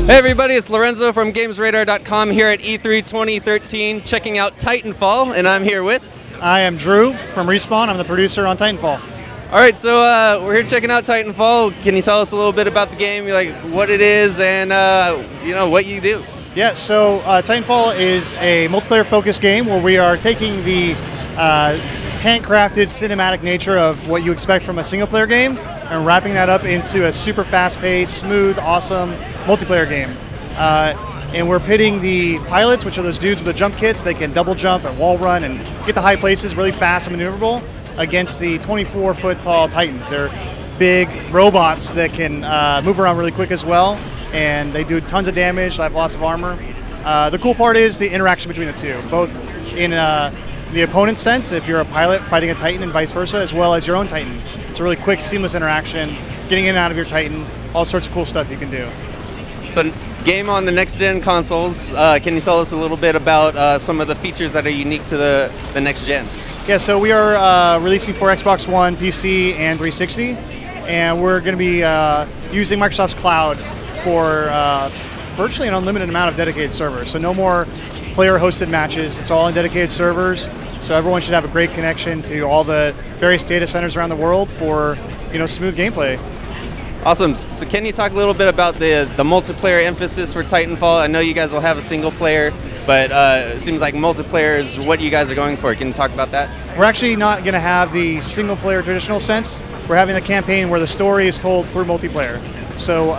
Hey everybody, it's Lorenzo from GamesRadar.com here at E3 2013 checking out Titanfall, and I'm here with... I am Drew from Respawn. I'm the producer on Titanfall. Alright, so we're here checking out Titanfall. Can you tell us a little bit about the game, like what it is and you know, what you do? Yeah, so Titanfall is a multiplayer-focused game where we are taking the handcrafted cinematic nature of what you expect from a single-player game and wrapping that up into a super fast-paced, smooth, awesome multiplayer game. And we're pitting the pilots, which are those dudes with the jump kits. They can double jump and wall run and get to high places really fast and maneuverable, against the 24-foot tall Titans. They're big robots that can move around really quick as well, and they do tons of damage. They have lots of armor. The cool part is the interaction between the two, both in the opponent's sense, if you're a pilot fighting a Titan and vice versa, as well as your own Titan. It's a really quick, seamless interaction, getting in and out of your Titan, all sorts of cool stuff you can do. So, game on the next-gen consoles. Can you tell us a little bit about some of the features that are unique to the next-gen? Yeah, so we are releasing for Xbox One, PC, and 360, and we're going to be using Microsoft's cloud for virtually an unlimited amount of dedicated servers. So no more player-hosted matches. It's all on dedicated servers, so everyone should have a great connection to all the various data centers around the world for, you know, smooth gameplay. Awesome. So can you talk a little bit about the multiplayer emphasis for Titanfall? I know you guys will have a single player, but it seems like multiplayer is what you guys are going for. Can you talk about that? We're actually not going to have the single player traditional sense. We're having a campaign where the story is told through multiplayer. So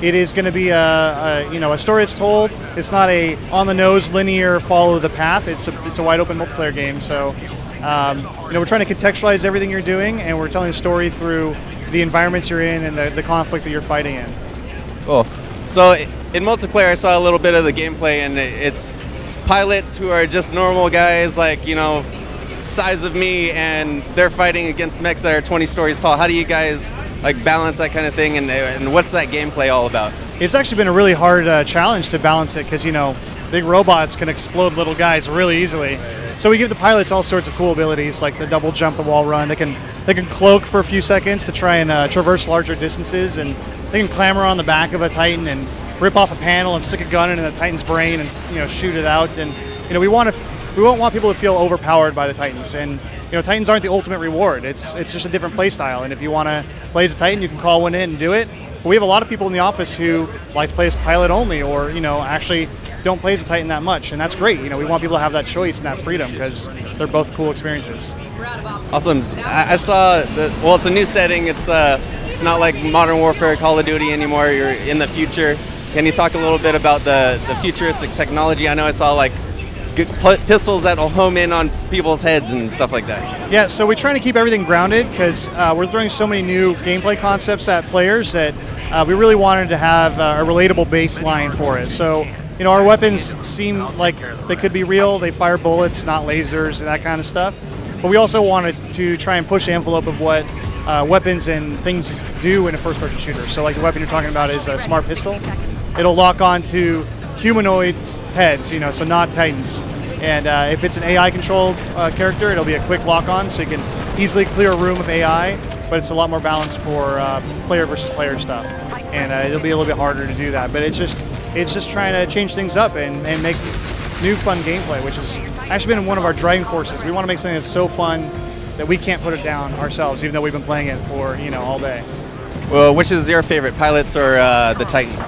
it is going to be a story that's told. It's not a on-the-nose linear follow the path. It's a wide open multiplayer game. So we're trying to contextualize everything you're doing, and we're telling a story through the environments you're in and the conflict that you're fighting in. Cool. So in multiplayer, I saw a little bit of the gameplay, and it's pilots who are just normal guys, like, you know, size of me, and they're fighting against mechs that are 20 stories tall. How do you guys like balance that kind of thing, and what's that gameplay all about? It's actually been a really hard challenge to balance it, because, you know, big robots can explode little guys really easily. So we give the pilots all sorts of cool abilities, like the double jump, the wall run. They can cloak for a few seconds to try and traverse larger distances, and they can clamber on the back of a Titan and rip off a panel and stick a gun into the Titan's brain and, you know, shoot it out. And, you know, we won't want people to feel overpowered by the Titans. And, you know, Titans aren't the ultimate reward. It's just a different play style. And if you want to play as a Titan, you can call one in and do it. But we have a lot of people in the office who like to play as pilot only, or, you know, actually don't play as a Titan that much, and that's great. You know, we want people to have that choice and that freedom, because they're both cool experiences. Awesome. I saw it's a new setting. It's not like Modern Warfare, Call of Duty anymore. You're in the future. Can you talk a little bit about the futuristic technology? I know I saw like pistols that'll home in on people's heads and stuff like that. Yeah, so we're trying to keep everything grounded, because we're throwing so many new gameplay concepts at players that we really wanted to have a relatable baseline for it. So, you know, our weapons seem like they could be real. They fire bullets, not lasers, and that kind of stuff. But we also wanted to try and push the envelope of what weapons and things do in a first-person shooter. So, like the weapon you're talking about is a smart pistol. It'll lock on to humanoids' heads, you know, so not Titans. And if it's an AI-controlled character, it'll be a quick lock-on, so you can easily clear a room of AI, but it's a lot more balanced for player versus player stuff. And it'll be a little bit harder to do that. But it's just trying to change things up and make new fun gameplay, which has actually been one of our driving forces. We want to make something that's so fun that we can't put it down ourselves, even though we've been playing it for, you know, all day. Well, which is your favorite, pilots or the Titans?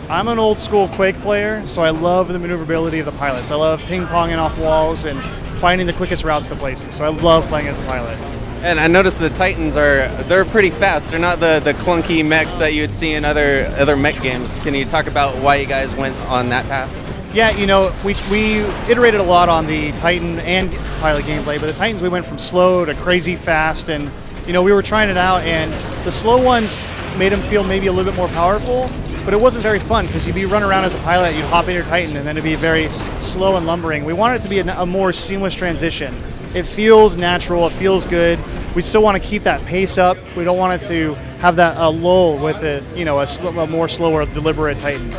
I'm an old school Quake player, so I love the maneuverability of the pilots. I love ping-ponging off walls and finding the quickest routes to places, so I love playing as a pilot. And I noticed the Titans they're pretty fast. They're not the clunky mechs that you would see in other mech games. Can you talk about why you guys went on that path? Yeah, you know, we iterated a lot on the Titan and pilot gameplay, but the Titans, we went from slow to crazy fast, and, you know, we were trying it out, and the slow ones made them feel maybe a little bit more powerful, but it wasn't very fun, because you'd be running around as a pilot, you'd hop in your Titan, and then it'd be very slow and lumbering. We wanted it to be a more seamless transition. It feels natural, it feels good. We still want to keep that pace up. We don't want it to have that lull with it, you know, a more slower, deliberate Titan.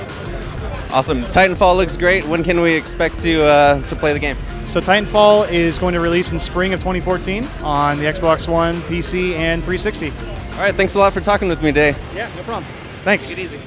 Awesome. Titanfall looks great. When can we expect to play the game? So Titanfall is going to release in spring of 2014 on the Xbox One, PC, and 360. All right, thanks a lot for talking with me today. Yeah, no problem. Thanks. Take it easy.